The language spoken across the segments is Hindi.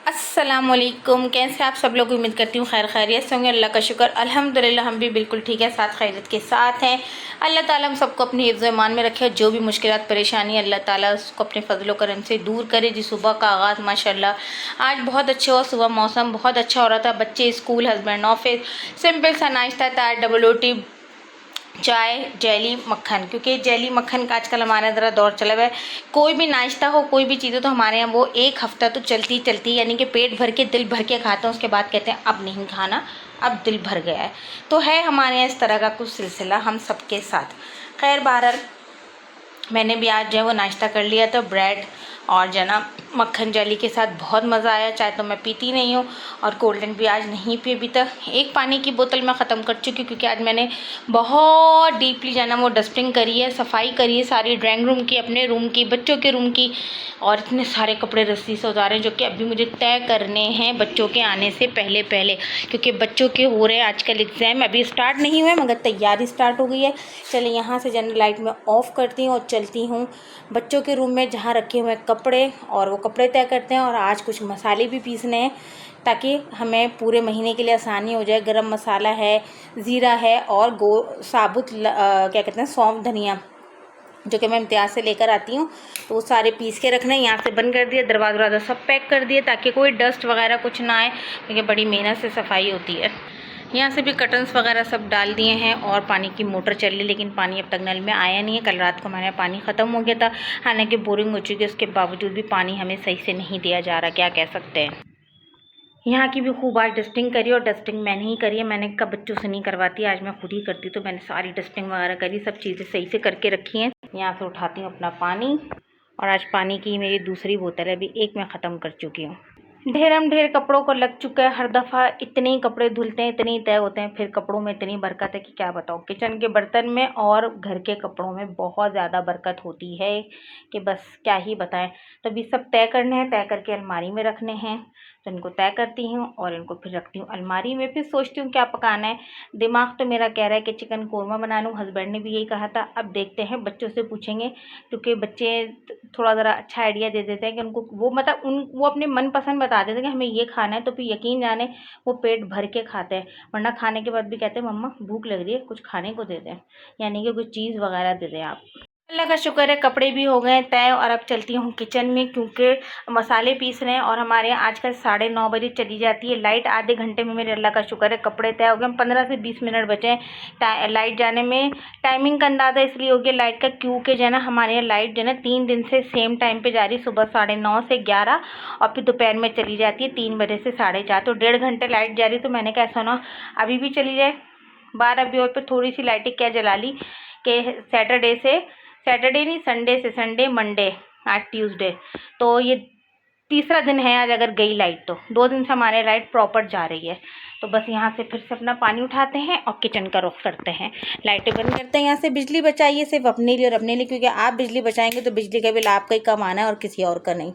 अस्सलामुअलैकुम। कैसे आप सब लोग? उम्मीद करती हूँ खैर खैरियत से होंगे। अल्लाह का शुक्र अल्हम्दुलिल्लाह हम भी बिल्कुल ठीक है, साथ खैरियत के साथ हैं। अल्लाह ताला हम सबको अपनी हिफ्ज़ ईमान में रखे। जो भी मुश्किलात परेशानी अल्लाह ताला उसको अपने फजलो करम से दूर करे। जी सुबह का आगाज़ माशाल्लाह आज बहुत अच्छा हुआ। सुबह मौसम बहुत अच्छा हो रहा था। बच्चे स्कूल, हस्बैंड ऑफिस, सिंपल सा नाश्ता था, डबल रोटी, चाय, जेली, मक्खन। क्योंकि जेली मक्खन का आजकल हमारे यहाँ ज़रा दौर चला हुआ है। कोई भी नाश्ता हो, कोई भी चीज़ हो तो हमारे यहाँ वो एक हफ्ता तो चलती चलती, यानी कि पेट भर के दिल भर के खाते हैं। उसके बाद कहते हैं अब नहीं खाना, अब दिल भर गया है। तो है हमारे यहाँ इस तरह का कुछ सिलसिला हम सबके साथ। खैर बहरहाल मैंने भी आज जो है वो नाश्ता कर लिया था, ब्रेड और जो है ना मक्खन जेली के साथ। बहुत मज़ा आया। चाय तो मैं पीती नहीं हूँ और कोल्ड ड्रिंक भी आज नहीं पी अभी तक। एक पानी की बोतल मैं ख़त्म कर चुकी हूँ क्योंकि आज मैंने बहुत डीपली जो है ना वो डस्टिंग करी है, सफाई करी है सारी ड्राइंग रूम की, अपने रूम की, बच्चों के रूम की। और इतने सारे कपड़े रस्सी से उतारे हैं जो कि अभी मुझे तय करने हैं बच्चों के आने से पहले पहले, क्योंकि बच्चों के हो रहे हैं आजकल एग्ज़ाम। अभी स्टार्ट नहीं हुए मगर तैयारी स्टार्ट हो गई है। चलिए यहाँ से जनरल लाइट में ऑफ़ करती हूँ और चलती हूँ बच्चों के रूम में जहाँ रखे हुए कपड़े, और वो कपड़े तय करते हैं। और आज कुछ मसाले भी पीसने हैं ताकि हमें पूरे महीने के लिए आसानी हो जाए। गरम मसाला है, ज़ीरा है और साबुत क्या कहते हैं, सौंफ, धनिया, जो कि मैं इम्तियाज़ से लेकर आती हूँ। तो वो सारे पीस के रखना है। यहाँ से बंद कर दिया, दरवाज़ा सब पैक कर दिए ताकि कोई डस्ट वगैरह कुछ ना आए, क्योंकि बड़ी मेहनत से सफाई होती है। यहाँ से भी कर्टन्स वगैरह सब डाल दिए हैं और पानी की मोटर चल रही, लेकिन पानी अब तक नल में आया नहीं है। कल रात को हमारे पानी ख़त्म हो गया था, हालांकि बोरिंग हो चुकी है, उसके बावजूद भी पानी हमें सही से नहीं दिया जा रहा, क्या कह सकते हैं। यहाँ की भी खूब आज डस्टिंग करी, और डस्टिंग मैंने ही करी है। मैंने कब बच्चों से नहीं करवाती, आज मैं खुद ही करती। तो मैंने सारी डस्टिंग वगैरह करी, सब चीज़ें सही से करके रखी हैं। यहाँ से उठाती हूँ अपना पानी, और आज पानी की मेरी दूसरी बोतल है, अभी एक मैं ख़त्म कर चुकी हूँ। ढेर कपड़ों को लग चुका है। हर दफ़ा इतने ही कपड़े धुलते हैं, इतने ही तय होते हैं, फिर कपड़ों में इतनी बरकत है कि क्या बताऊँ। किचन के बर्तन में और घर के कपड़ों में बहुत ज़्यादा बरकत होती है कि बस क्या ही बताएं। तो अभी सब तय करने हैं, तय करके अलमारी में रखने हैं। तो इनको तय करती हूँ और इनको फिर रखती हूँ अलमारी में। फिर सोचती हूँ क्या पकाना है। दिमाग तो मेरा कह रहा है कि चिकन कौरमा बना लूँ, हस्बैंड ने भी यही कहा था। अब देखते हैं, बच्चों से पूछेंगे, क्योंकि बच्चे थोड़ा ज़रा अच्छा आइडिया दे देते हैं कि उनको वो मतलब वो अपने मनपसंद बता देते हैं कि हमें ये खाना है। तो फिर यकीन जाने वो पेट भर के खाते हैं, वरना खाने के बाद भी कहते हैं मम्मा भूख लग रही है, कुछ खाने को दे दें, यानी कि कुछ चीज़ वगैरह दे दें आप। अल्लाह का शुक्र है कपड़े भी हो गए तय, और अब चलती हूँ किचन में क्योंकि मसाले पीस रहे हैं। और हमारे यहाँ आजकल 9:30 बजे चली जाती है लाइट। आधे घंटे में मेरे अल्लाह का शुक्र है कपड़े तय हो गए। 15 से 20 मिनट बचे हैं लाइट जाने में। टाइमिंग का अंदाज़ा इसलिए हो गया लाइट का, क्योंकि जो है ना हमारे यहाँ लाइट जो है ना 3 दिन से सेम टाइम पर जा रही, सुबह 9:30 से 11, और फिर दोपहर में चली जाती है 3 बजे से 4:30। तो 1.5 घंटे लाइट जा रही। तो मैंने कहा ऐसा ना अभी भी चली जाए, 12 बजे और पर थोड़ी सी लाइटें क्या जला ली कि सैटरडे नहीं, संडे मंडे, आज ट्यूसडे, तो ये तीसरा दिन है आज अगर गई लाइट। तो 2 दिन से हमारे लाइट प्रॉपर जा रही है। तो बस यहाँ से फिर से अपना पानी उठाते हैं और किचन का रुख करते हैं, लाइटें बंद करते हैं। यहाँ से बिजली बचाइए सिर्फ अपने लिए और अपने लिए, क्योंकि आप बिजली बचाएंगे तो बिजली का बिल आपका ही कम आना है और किसी और का नहीं।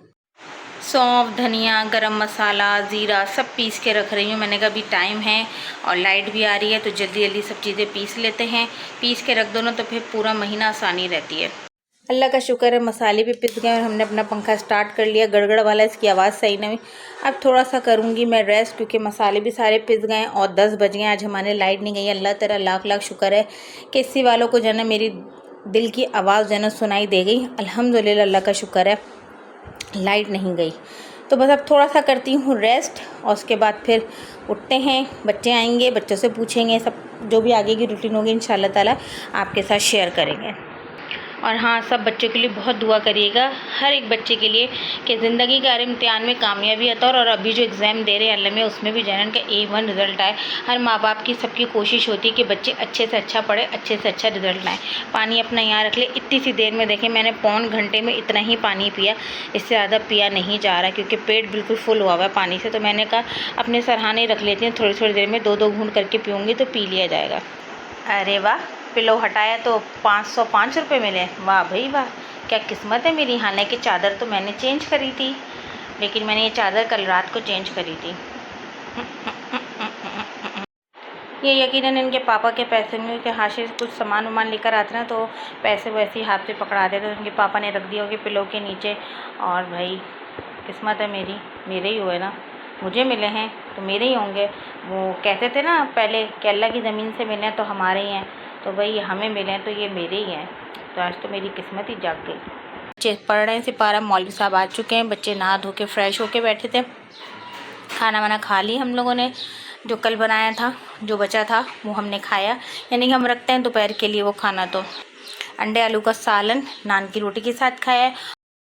सौंफ, धनिया, गरम मसाला, ज़ीरा सब पीस के रख रही हूँ। मैंने कहा अभी टाइम है और लाइट भी आ रही है, तो जल्दी जल्दी सब चीज़ें पीस लेते हैं। पीस के रख दो ना तो फिर पूरा महीना आसानी रहती है। अल्लाह का शुक्र है मसाले भी पिस गए और हमने अपना पंखा स्टार्ट कर लिया। गड़गड़ वाला, इसकी आवाज़ सही नहीं हुई। अब थोड़ा सा करूँगी मैं रेस्ट, क्योंकि मसाले भी सारे पिस गए और 10 बज गए। आज हमारे लाइट नहीं गई। अल्लाह तेरा लाख लाख शुक्र है कि इसी वालों को जो है ना मेरी दिल की आवाज़ जो है ना सुनाई दे गई। अल्हम्दुलिल्लाह, अल्लाह का शुक्र है लाइट नहीं गई। तो बस अब थोड़ा सा करती हूँ रेस्ट, और उसके बाद फिर उठते हैं। बच्चे आएंगे, बच्चों से पूछेंगे, सब जो भी आगे की रूटीन होगी इंशाल्लाह ताला आपके साथ शेयर करेंगे। और हाँ, सब बच्चों के लिए बहुत दुआ करिएगा, हर एक बच्चे के लिए, कि ज़िंदगी के हर इम्तिहान में कामयाबी आता है। और अभी जो एग्ज़ाम दे रहे हैं अल्लाह में, उसमें भी जनन का A1 रिज़ल्ट आए। हर माँ बाप की सबकी कोशिश होती है कि बच्चे अच्छे से अच्छा पढ़े, अच्छे से अच्छा रिज़ल्ट लाएँ। पानी अपना यहाँ रख ले। इतनी सी देर में देखें मैंने पौन घंटे में इतना ही पानी पिया, इससे ज़्यादा पिया नहीं जा रहा, क्योंकि पेट बिल्कुल फुल हुआ हुआ है पानी से। तो मैंने कहा अपने सरहाने रख लेती हूँ, थोड़ी थोड़ी देर में 2-2 घूंट करके पीऊँगी तो पी लिया जाएगा। अरे वाह, पिलो हटाया तो 505 रुपये मिले। वाह भाई वाह, क्या किस्मत है मेरी। हालांकि चादर तो मैंने चेंज करी थी, लेकिन मैंने ये चादर कल रात को चेंज करी थी। ये यकीनन इनके पापा के पैसे में, कि हाशिर से कुछ सामान वामान लेकर आते ना तो पैसे वैसे ही हाथ से पकड़ा देते, तो इनके पापा ने रख दिया होगी पिलो के नीचे। और भाई किस्मत है मेरी, मेरे ही हुए ना, मुझे मिले हैं तो मेरे ही होंगे। वो कहते थे ना पहले कि अल्लाह की ज़मीन से मिले तो हमारे ही हैं, तो भाई हमें मिले हैं तो ये मेरे ही हैं। तो आज तो मेरी किस्मत ही जाग गई। बच्चे पढ़ रहे हैं सिपारा, मौलवी साहब आ चुके हैं, बच्चे नहा धो के फ्रेश होके बैठे थे। खाना वाना खा ली हम लोगों ने, जो कल बनाया था जो बचा था वो हमने खाया, यानी कि हम रखते हैं दोपहर के लिए वो खाना। तो अंडे आलू का सालन नान की रोटी के साथ खाया है।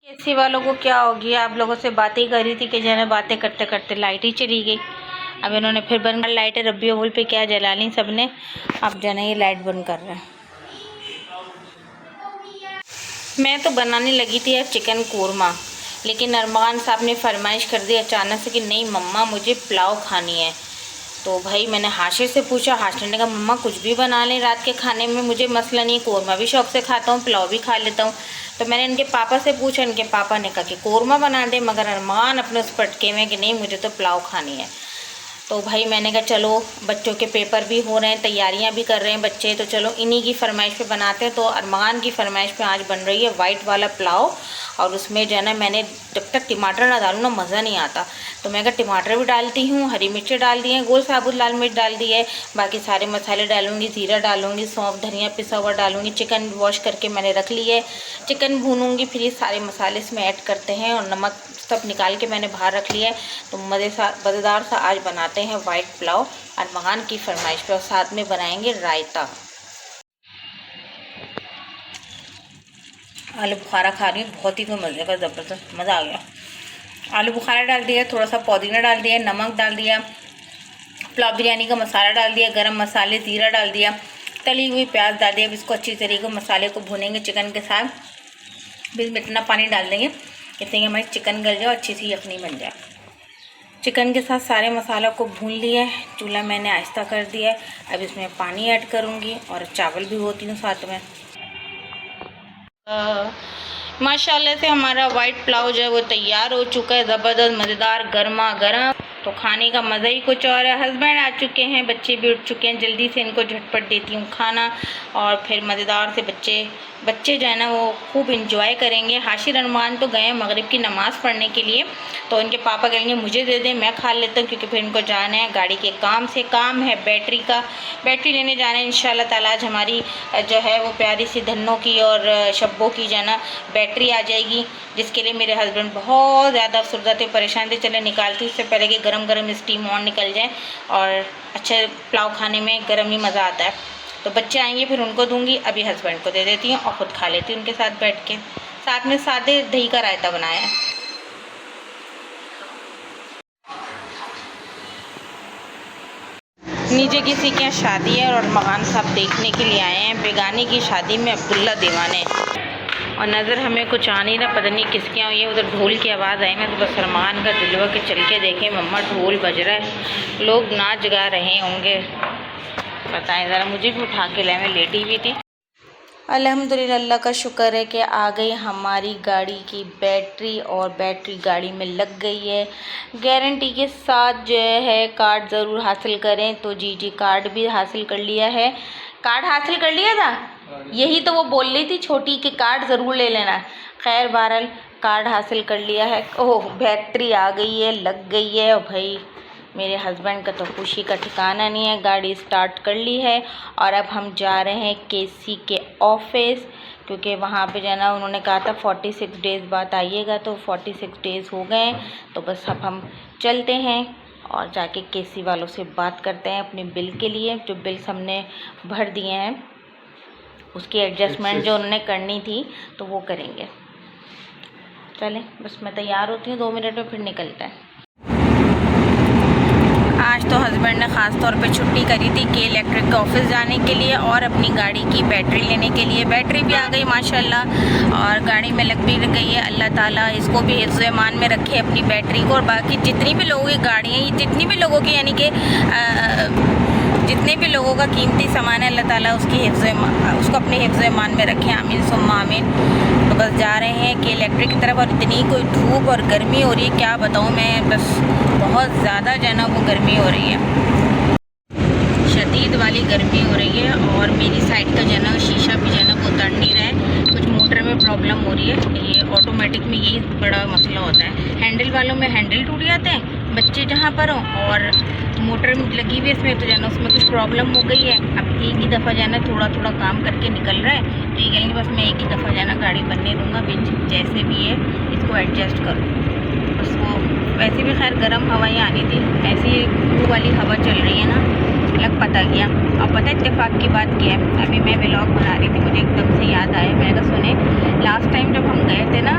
केसी वालों को क्या हो गया, आप लोगों से बातें ही कर रही थी कि जो है बातें करते करते लाइट ही चली गई। अब इन्होंने फिर बंद कर लाइटें, रब्बी अव्वल पे क्या जला ली सब ने। अब जो है ये लाइट बंद कर रहे हैं। मैं तो बनाने लगी थी यार चिकन कोरमा, लेकिन अरमान साहब ने फरमाइश कर दी अचानक से कि नहीं मम्मा मुझे पुलाव खानी है। तो भाई मैंने हाशिर से पूछा, हाशिर ने कहा मम्मा कुछ भी बना लें रात के खाने में, मुझे मसला नहीं, कोरमा भी शौक़ से खाता हूँ, पुलाव भी खा लेता हूँ। तो मैंने इनके पापा से पूछा, इनके पापा ने कहा कि कोरमा बना दे, मगर अरमान अपने उस पटके में कि नहीं मुझे तो पुलाव खानी है। तो भाई मैंने कहा चलो बच्चों के पेपर भी हो रहे हैं, तैयारियां भी कर रहे हैं बच्चे, तो चलो इन्हीं की फरमाइश पे बनाते हैं। तो अरमान की फरमाइश पे आज बन रही है वाइट वाला पुलाव, और उसमें जो है ना मैंने जब तक टमाटर ना डालूँ ना मज़ा नहीं आता, तो मैं कहा टमाटर भी डालती हूँ, हरी मिर्ची डाल दी है, गोल साबुत लाल मिर्च डाल दी है, बाकी सारे मसाले डालूँगी, ज़ीरा डालूँगी, सौंफ धनिया पिसा हुआ डालूँगी, चिकन वॉश करके मैंने रख ली है, चिकन भूनूँगी, फिर ये सारे मसाले इसमें ऐड करते हैं, और नमक सब निकाल के मैंने बाहर रख लिया है। तो मज़ेदार सा आज बनाते हैं वाइट पुलाव अरमान की फरमाइश पे, और साथ में बनाएंगे रायता। आलू बुखारा खा रही हूँ, बहुत ही कोई मज़े का, ज़बरदस्त मज़ा आ गया। आलू बुखारा डाल दिया, थोड़ा सा पुदीना डाल दिया, नमक डाल दिया, पुलाव बिरयानी का मसाला डाल दिया, गरम मसाले, ज़ीरा डाल दिया, तली हुई प्याज डाल दिया। अब इसको अच्छी तरीके मसाले को भूनेंगे चिकन के साथ, फिर इसमें इतना पानी डाल देंगे इससे हमारी चिकन गल जाए, अच्छी सी यखनी बन जाए। चिकन के साथ सारे मसालों को भून लिया है, चूल्हा मैंने आहिस्ता कर दिया है। अब इसमें पानी ऐड करूँगी और चावल भी होती हूँ साथ में। माशाल्लाह से हमारा वाइट पुलाव जो है वो तैयार हो चुका है, ज़बरदस्त मज़ेदार गर्मा गर्म। तो खाने का मज़ा ही कुछ और है। हस्बैंड आ चुके हैं, बच्चे भी उठ चुके हैं, जल्दी से इनको झटपट देती हूँ खाना, और फिर मज़ेदार से बच्चे जो है ना वो खूब इंजॉय करेंगे। हाशिर अरमान तो गए हैं मगरिब की नमाज़ पढ़ने के लिए, तो इनके पापा कहेंगे मुझे दे दें, मैं खा लेता हूँ, क्योंकि फिर इनको जाना है गाड़ी के काम है, बैटरी लेने जाना है इंशाल्लाह ताला। आज हमारी जो है वो प्यारी सी धन्नों की और शब्बों की जो है ना बैटरी आ जाएगी, जिसके लिए मेरे हस्बैंड बहुत ज़्यादा अफसरदा थे, परेशान थे। चले निकालती हूँ, उससे पहले कि गरम स्टीम ऑन निकल जाए, और अच्छे पुलाव खाने में गरम ही मज़ा आता है। तो बच्चे आएंगे फिर उनको दूंगी, अभी हस्बैंड को दे देती हूँ और ख़ुद खा लेती हूँ उनके साथ बैठ के। साथ में सादे दही का रायता बनाया है। नीचे किसी के यहाँ शादी है और अरमान साहब देखने के लिए आए हैं। बेगानी की शादी में अब्दुल्ला दीवाने, और नज़र हमें कुछ आ नहीं रहा, पता नहीं किसके यहाँ ये। उधर ढोल की आवाज़ आई ना, तो बस अरमान का दिल हुआ कि चल के देखें मम्मा ढोल बज रहा है, लोग नाच गा रहे होंगे, बताएं ज़रा। मुझे भी उठा के लाए, मैं लेटी हुई थी। अल्हम्दुलिल्लाह, अल्लाह का शुक्र है कि आ गई हमारी गाड़ी की बैटरी, और बैटरी गाड़ी में लग गई है गारंटी के साथ। जो है कार्ड ज़रूर हासिल करें, तो जी कार्ड भी हासिल कर लिया है। कार्ड हासिल कर लिया था, यही तो वो बोल रही थी छोटी कि कार्ड ज़रूर ले लेना। खैर बहरहाल कार्ड हासिल कर लिया है। ओह बैटरी आ गई है, लग गई है। और भाई मेरे हस्बैंड का तो खुशी का ठिकाना नहीं है। गाड़ी स्टार्ट कर ली है, और अब हम जा रहे हैं केसी के ऑफिस, क्योंकि वहाँ पे जाना उन्होंने कहा था 46 डेज़ बाद आइएगा, तो 46 डेज़ हो गए। तो बस अब हम चलते हैं और जाके केसी वालों से बात करते हैं अपने बिल के लिए। जो बिल्स हमने भर दिए हैं उसकी एडजस्टमेंट जो उन्होंने करनी थी तो वो करेंगे। चलें बस मैं तैयार होती हूँ, 2 मिनट में फिर निकलता है। आज तो हस्बैंड ने ख़ास तौर पे छुट्टी करी थी के इलेक्ट्रिक के ऑफिस जाने के लिए और अपनी गाड़ी की बैटरी लेने के लिए। बैटरी भी आ गई माशाल्लाह, और गाड़ी में लग भी गई है। अल्लाह ताला इसको भी हिफ्ज़-ए-ईमान में रखे अपनी बैटरी को, और बाकी जितनी भी लोगों की गाड़ियाँ, जितनी भी लोगों की यानी कि जितने भी लोगों का कीमती सामान है, अल्लाह ताला उसको अपने हिफ्ज़-ए-ईमान में रखें, आमीन सुम्मा आमीन। तो बस जा रहे हैं कि इलेक्ट्रिक की तरफ, और इतनी कोई धूप और गर्मी हो रही है क्या बताऊँ मैं, बस बहुत ज़्यादा जो है ना वो गर्मी हो रही है, शदीद वाली गर्मी हो रही है। और मेरी साइड का जो है ना शीशा भी जो है ना वो उतर नहीं रहा है, कुछ मोटर में प्रॉब्लम हो रही है। ये ऑटोमेटिक में यही बड़ा मसला होता है, हैंडल वालों में हैंडल टूट जाते हैं बच्चे जहाँ पर हों, और मोटर लगी हुई है इसमें तो जाना उसमें कुछ प्रॉब्लम हो गई है। अब एक ही दफ़ा जाना थोड़ा थोड़ा काम करके निकल रहा है, तो ये कहेंगे बस मैं एक ही दफ़ा जाना गाड़ी बनने दूँगा, जैसे भी है इसको एडजस्ट करो। बस वो वैसे भी खैर गर्म हवाएँ आनी थी, ऐसी लू वाली हवा चल रही है ना, लग पता गया। अब पता है इत्तेफाक की बात क्या है, अभी मैं व्लॉग बना रही थी, मुझे एकदम से याद आया, मैंने कहा सुने लास्ट टाइम जब हम गए थे ना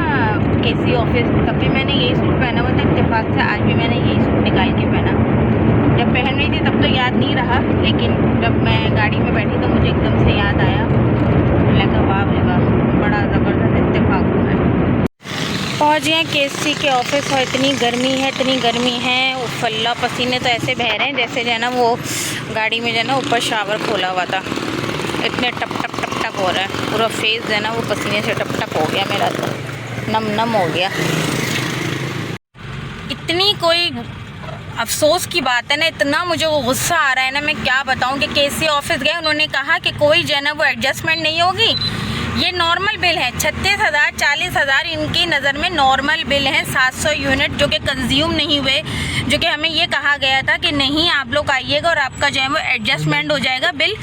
केसी ऑफिस, तब भी मैंने यही सूट पहना हुआ था इत्तेफाक से, आज भी मैंने यही सूट निकाल के पहना। जब पहन रही थी तब तो याद नहीं रहा, लेकिन जब मैं गाड़ी में बैठी तो मुझे एकदम से याद आया। मैंने कहा वाह भाई वाह, बड़ा ज़बरदस्त इत्तेफाक हुआ है। पहुँच गए केसी के ऑफिस और इतनी गर्मी है, इतनी गर्मी है, उफल्ला पसीने तो ऐसे बह रहे हैं जैसे जो है ना वो गाड़ी में जो है ना ऊपर शावर खोला हुआ था, इतने टप टप टप टप हो रहा है, पूरा फेस जो है ना वो पसीने से टप टप हो गया, मेरा तो नम नम हो गया। इतनी कोई अफसोस की बात है ना, इतना मुझे वो गुस्सा आ रहा है ना, मैं क्या बताऊं कि केसी ऑफिस गए, उन्होंने कहा कि कोई जो है ना वो एडजस्टमेंट नहीं होगी, ये नॉर्मल बिल है 36,000 40,000 इनकी नज़र में नॉर्मल बिल है। 700 यूनिट जो कि कंज्यूम नहीं हुए, जो कि हमें ये कहा गया था कि नहीं आप लोग आइएगा और आपका जो है वो एडजस्टमेंट हो जाएगा बिल।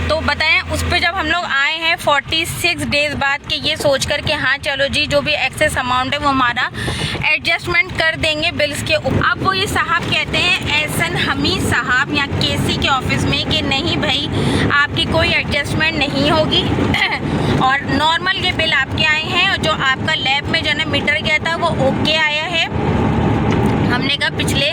तो बताएं उस पर जब हम लोग आए हैं 46 डेज़ बाद कि ये सोच कर कि हाँ चलो जी जो भी एक्सेस अमाउंट है वो हमारा एडजस्टमेंट कर देंगे बिल्स के ऊपर। अब वो ये साहब कहते हैं एहसन हमीद साहब यहाँ केसी के ऑफिस में कि नहीं भाई आपकी कोई एडजस्टमेंट नहीं होगी और नॉर्मल ये बिल आपके आए हैं, और जो आपका लैब में जो है ना मीटर गया था वो ओके आया है। हमने कहा पिछले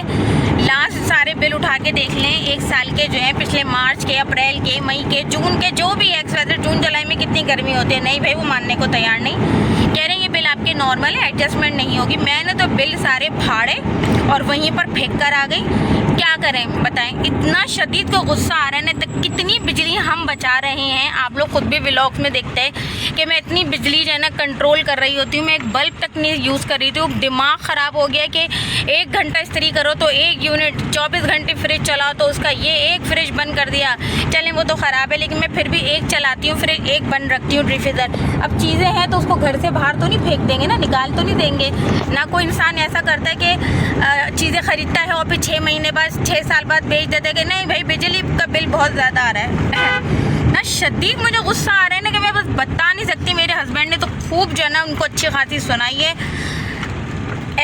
लास्ट सारे बिल उठा के देख लें, एक साल के जो है पिछले मार्च के, अप्रैल के, मई के, जून के, जो भी एक्स वैसे जून जुलाई में कितनी गर्मी होती है, नहीं भाई वो मानने को तैयार नहीं, कह रहे हैं ये बिल आपके नॉर्मल है, एडजस्टमेंट नहीं होगी। मैंने तो बिल सारे फाड़े और वहीं पर फेंक कर आ गई। क्या करें बताएं, इतना शदीद को गुस्सा आ रहा है ना, तो कितनी बिजली हम बचा रहे हैं, आप लोग खुद भी व्लॉग्स में देखते हैं कि मैं इतनी बिजली जो है ना कंट्रोल कर रही होती हूँ, मैं एक बल्ब तक नहीं यूज़ कर रही थी, दिमाग ख़राब हो गया कि 1 घंटा इस्त्री करो तो 1 यूनिट, 24 घंटे फ्रिज चलाओ तो उसका ये एक फ्रिज बंद कर दिया, चलें वो तो ख़राब है लेकिन मैं फिर भी एक चलाती हूँ, फ्रिज एक बंद रखती हूँ, डिफ्यूज़र। अब चीज़ें हैं तो उसको घर से बाहर तो नहीं फेंक देंगे ना, निकाल तो नहीं देंगे ना, कोई इंसान ऐसा करता है कि चीज़ें ख़रीदता है और फिर 6 महीने बाद 6 साल बाद बेच देते हैं कि नहीं भाई बिजली का बिल बहुत ज़्यादा आ रहा है ना। शदीद मुझे गुस्सा आ रहा है ना कि मैं बस बता नहीं सकती। मेरे हस्बैंड ने तो खूब जो है ना उनको अच्छी खासी सुनाई है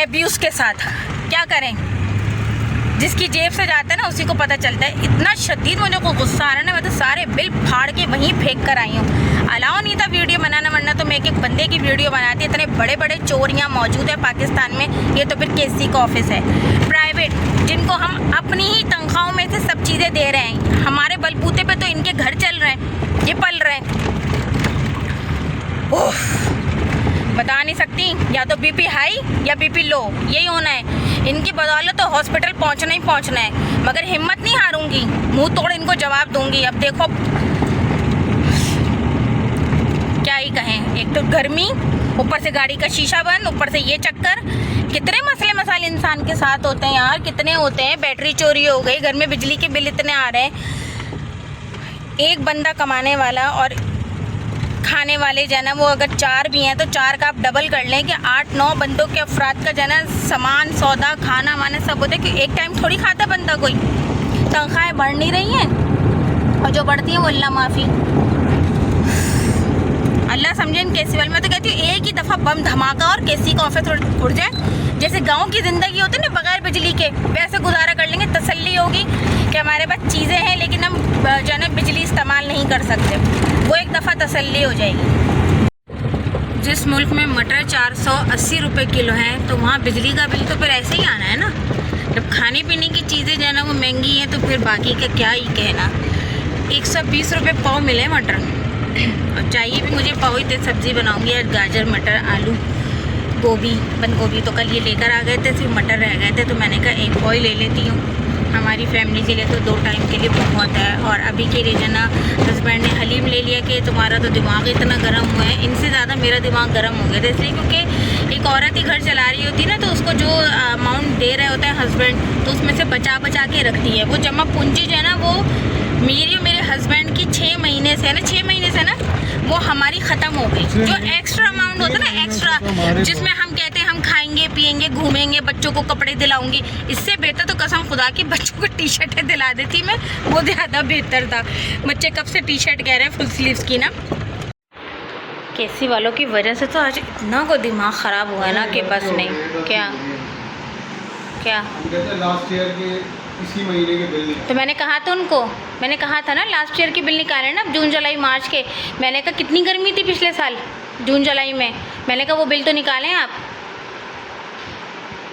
एब्यूज़ के साथ, क्या करें, जिसकी जेब से जाता है ना उसी को पता चलता है। इतना शदीद मुझे को गुस्सा आ रहा है ना, मैं तो सारे बिल फाड़ के वहीं फेंक कर आई हूँ। अलाउ नहीं था वीडियो बनाना, वरना तो मैं एक एक बंदे की वीडियो बनाती। इतने बड़े बड़े चोर यहाँ मौजूद है पाकिस्तान में, ये तो फिर केसी का ऑफिस है प्राइवेट, जिनको हम अपनी ही तनख्वाहों में से सब चीज़ें दे रहे हैं, हमारे बलबूते पे तो इनके घर चल रहे हैं, ये पल रहे हैं। बता नहीं सकती, या तो बीपी हाई या बीपी लो, यही होना है। इनकी बदौलत तो हॉस्पिटल पहुंचना ही पहुंचना है, मगर हिम्मत नहीं हारूंगी, मुंह तोड़ इनको जवाब दूंगी। अब देखो क्या ही कहें, एक तो गर्मी, ऊपर से गाड़ी का शीशा बंद, ऊपर से ये चक्कर, कितने मसले मसाले इंसान के साथ होते हैं यार, कितने होते हैं। बैटरी चोरी हो गई, घर में बिजली के बिल इतने आ रहे हैं। एक बंदा कमाने वाला और खाने वाले जो है ना वो अगर 4 भी हैं तो 4 का आप डबल कर लें कि 8-9 बंदों के अफराद का जो है ना सामान सौदा खाना वाना सब होता है, कि एक टाइम थोड़ी खाता बंदा कोई। तनख्वाहें बढ़ नहीं रही हैं और जो बढ़ती हैं वो अल्लाह माफ़ी, अल्लाह समझे इन केसी वाले। मैं तो कहती हूँ एक ही दफ़ा बम धमाका और केसी का ऑफिस उड़ जाए, जैसे गांव की ज़िंदगी होती है ना बगैर बिजली के, वैसे गुजारा कर लेंगे, तसल्ली होगी कि हमारे पास चीज़ें हैं लेकिन हम जो है ना बिजली इस्तेमाल नहीं कर सकते, वो एक दफ़ा तसल्ली हो जाएगी। जिस मुल्क में मटर 480 रुपये किलो है तो वहाँ बिजली का बिल तो फिर ऐसे ही आना है ना। जब खाने पीने की चीज़ें जो है ना वो महंगी हैं तो फिर बाकी का क्या ही कहना। 120 रुपये पाव मिले मटर, और चाहिए भी मुझे पाव ही थे। सब्ज़ी बनाऊँगी आज, गाजर मटर आलू गोभी बंद गोभी तो कल ये लेकर आ गए थे, सिर्फ मटर रह गए थे तो मैंने कहा एक पाव ले लेती हूँ, हमारी फैमिली के लिए तो 2 टाइम के लिए बहुत है। और अभी के लिए जना हस्बैंड ने हलीम ले लिया कि तुम्हारा तो दिमाग इतना गर्म हुआ है, इनसे ज़्यादा मेरा दिमाग गर्म हो गया था, इसलिए क्योंकि एक औरत ही घर चला रही होती है ना, तो उसको जो अमाउंट दे रहे होते हैं हस्बैंड, तो उसमें से बचा बचा के रखती है। वो जमा पूंजी जो है ना, वो मेरी और मेरे हस्बैंड की 6 महीने से है ना, वो हमारी ख़त्म हो गई। जो एक्स्ट्रा अमाउंट होता है ना, एक्स्ट्रा, जिसमें हम कहते हैं हम खाएंगे पिएंगे घूमेंगे, बच्चों को कपड़े दिलाऊंगी, इससे बेहतर तो कसम खुदा की बच्चों को टी शर्टें दिला देती मैं, वो ज़्यादा बेहतर था। बच्चे कब से टी शर्ट कह रहे हैं फुल स्लीव्स की ना। केसी वालों की वजह से तो आज इतना को दिमाग ख़राब हुआ है ना कि बस नहीं। क्या लास्ट ईयर के इसी महीने के बिल तो मैंने कहा था उनको, मैंने कहा था ना लास्ट ईयर की बिल निकाले ना, जून जुलाई मार्च के। मैंने कहा कितनी गर्मी थी पिछले साल जून जुलाई में, मैंने कहा वो बिल तो निकालें आप।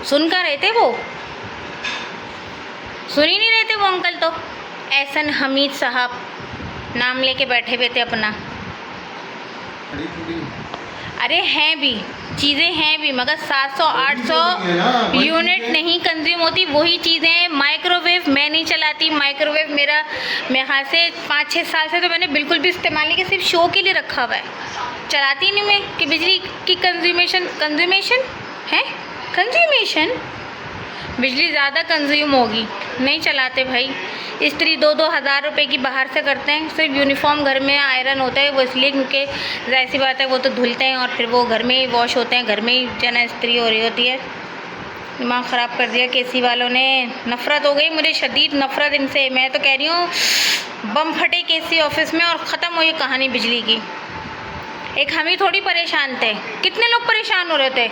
सुन कर रहे थे वो, सुन ही नहीं रहे थे वो अंकल। तो एहसन हमीद साहब नाम लेके बैठे हुए थे अपना। अरे हैं भी चीज़ें हैं भी, मगर 700-800 यूनिट नहीं कंज्यूम होती। वही चीज़ें माइक्रोवेव मैं नहीं चलाती। माइक्रोवेव मेरा यहाँ से 5-6 साल से तो मैंने बिल्कुल भी इस्तेमाल नहीं किया, सिर्फ शो के लिए रखा हुआ है, चलाती नहीं मैं कि बिजली की कंज्यूमेशन है, कंज्यूमेशन बिजली ज़्यादा कंज्यूम होगी, नहीं चलाते भाई। इस्त्री 2-2 हज़ार रुपये की बाहर से करते हैं। सिर्फ यूनिफॉर्म घर में आयरन होता है वो इसलिए क्योंकि जाहिर सी बात है वो तो धुलते हैं और फिर वो घर में ही वॉश होते हैं, घर में ही जना इस्त्री हो रही होती है। दिमाग ख़राब कर दिया केसी वालों ने। नफ़रत हो गई मुझे, शदीद नफ़रत इनसे। मैं तो कह रही हूँ बम फटे केसी ऑफिस में और ख़त्म हो ये कहानी बिजली की। एक हम ही थोड़ी परेशान थे, कितने लोग परेशान हो रहे थे।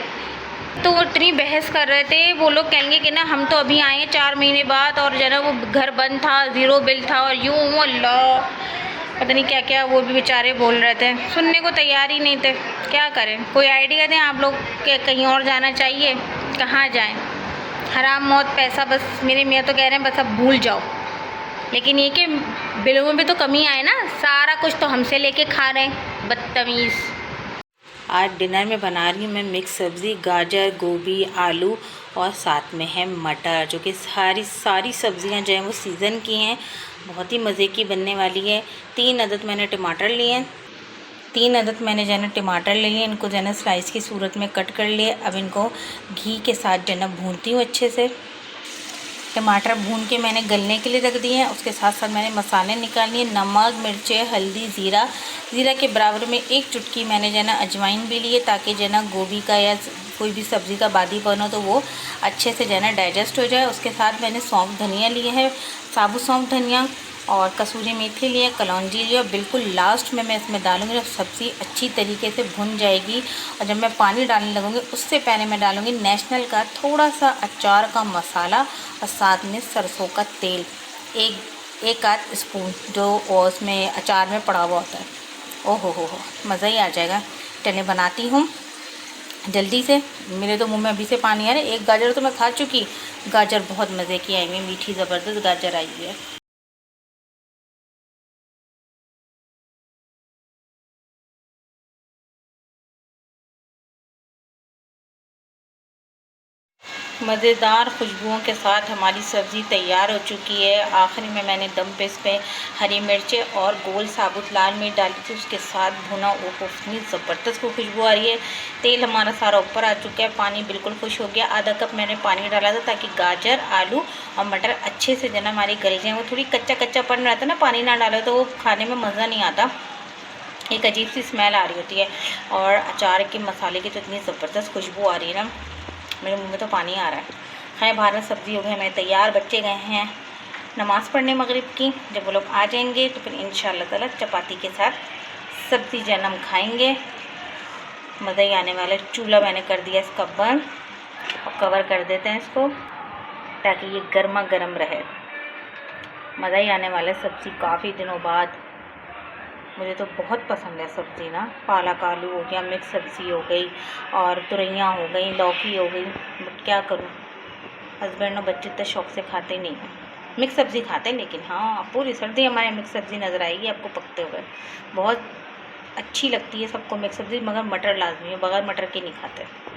तो वो इतनी बहस कर रहे थे, वो लोग कहेंगे कि ना हम तो अभी आए हैं 4 महीने बाद और जो ना वो घर बंद था, ज़ीरो बिल था और यूँ अल्लाह पता नहीं क्या क्या वो भी बेचारे बोल रहे थे, सुनने को तैयार ही नहीं थे। क्या करें, कोई आइडिया दें आप लोग कि कहीं और जाना चाहिए, कहाँ जाएं? हराम मौत पैसा, बस मेरे मियाँ तो कह रहे हैं बस अब भूल जाओ। लेकिन ये कि बिलों में भी तो कमी आए ना, सारा कुछ तो हमसे लेके खा रहे हैं, बदतमीज़। आज डिनर में बना रही हूँ मैं मिक्स सब्ज़ी, गाजर गोभी आलू और साथ में है मटर, जो कि सारी सब्ज़ियाँ जो हैं वो सीज़न की हैं, बहुत ही मज़े की बनने वाली है। 3 अदद मैंने टमाटर लिए हैं, 3 अदद मैंने जो है ना टमाटर ले लिए, इनको जो है ना स्लाइस की सूरत में कट कर लिए। अब इनको घी के साथ जो है ना भूनती हूँ अच्छे से। टमाटर भून के मैंने गलने के लिए रख दिए हैं। उसके साथ साथ मैंने मसाले निकाल लिए, नमक मिर्चें हल्दी ज़ीरा के बराबर में 1 चुटकी मैंने जो है ना अजवाइन भी लिए, ताकि जो है ना गोभी का या कोई भी सब्ज़ी का बादीपन हो तो वो अच्छे से जो है ना डाइजेस्ट हो जाए। उसके साथ मैंने सौंफ धनिया लिए है, साबुत सौंफ धनिया और कसूरी मेथी लिए, कलौंजी लिए। और बिल्कुल लास्ट में मैं इसमें डालूँगी जब सब्ज़ी अच्छी तरीके से भुन जाएगी और जब मैं पानी डालने लगूँगी उससे पहले मैं डालूँगी नेशनल का थोड़ा सा अचार का मसाला और साथ में सरसों का तेल, एक आध स्पून जो उसमें अचार में पड़ा हुआ होता है। ओहो हो मज़ा ही आ जाएगा। चलिए बनाती हूँ जल्दी से, मेरे तो मुंह में अभी से पानी आ रहा है। एक गाजर तो मैं खा चुकी, गाजर बहुत मज़े की आई हुई, मीठी ज़बरदस्त गाजर आई है। मज़ेदार खुशबुओं के साथ हमारी सब्ज़ी तैयार हो चुकी है। आखिरी में मैंने दम पे इस पर हरी मिर्चें और गोल साबुत लाल मिर्च डाली थी, उसके साथ भुना। ओहो इतनी ज़बरदस्त खुशबू आ रही है। तेल हमारा सारा ऊपर आ चुका है, पानी बिल्कुल खुश हो गया। आधा कप मैंने पानी डाला था ताकि गाजर आलू और मटर अच्छे से जना हमारी गल जाए। वो थोड़ी कच्चा रहता ना, पानी ना डालो तो वो खाने में मज़ा नहीं आता, एक अजीब सी स्मेल आ रही होती है। और अचार के मसाले की तो इतनी ज़बरदस्त खुशबू आ रही है ना, मेरे मुंह में तो पानी आ रहा है। खाए बाहर में सब्ज़ी हो गई हमें तैयार, बच्चे गए हैं नमाज़ पढ़ने मगरिब की। जब वो लोग आ जाएंगे तो फिर इंशाअल्लाह ताला चपाती के साथ सब्ज़ी जन्म खाएंगे, मज़ा ही आने वाला है। चूल्हा मैंने कर दिया इसका बंद और कवर कर देते हैं इसको ताकि ये गर्मा गर्म रहे। मज़ा ही आने वाला है सब्ज़ी काफ़ी दिनों बाद। मुझे तो बहुत पसंद है सब्ज़ी ना, पालक आलू हो गया, मिक्स सब्ज़ी हो गई और तुरैयाँ हो गई, लौकी हो गई। बट क्या करूँ, हस्बैंड और बच्चे इतने शौक़ से खाते नहीं हैं, मिक्स सब्ज़ी खाते हैं। लेकिन हाँ पूरी सर्दी हमारे मिक्स सब्ज़ी नज़र आएगी आपको पकते हुए, बहुत अच्छी लगती है सबको मिक्स सब्ज़ी, मगर मटर लाजमी है, बगैर मटर के नहीं खाते।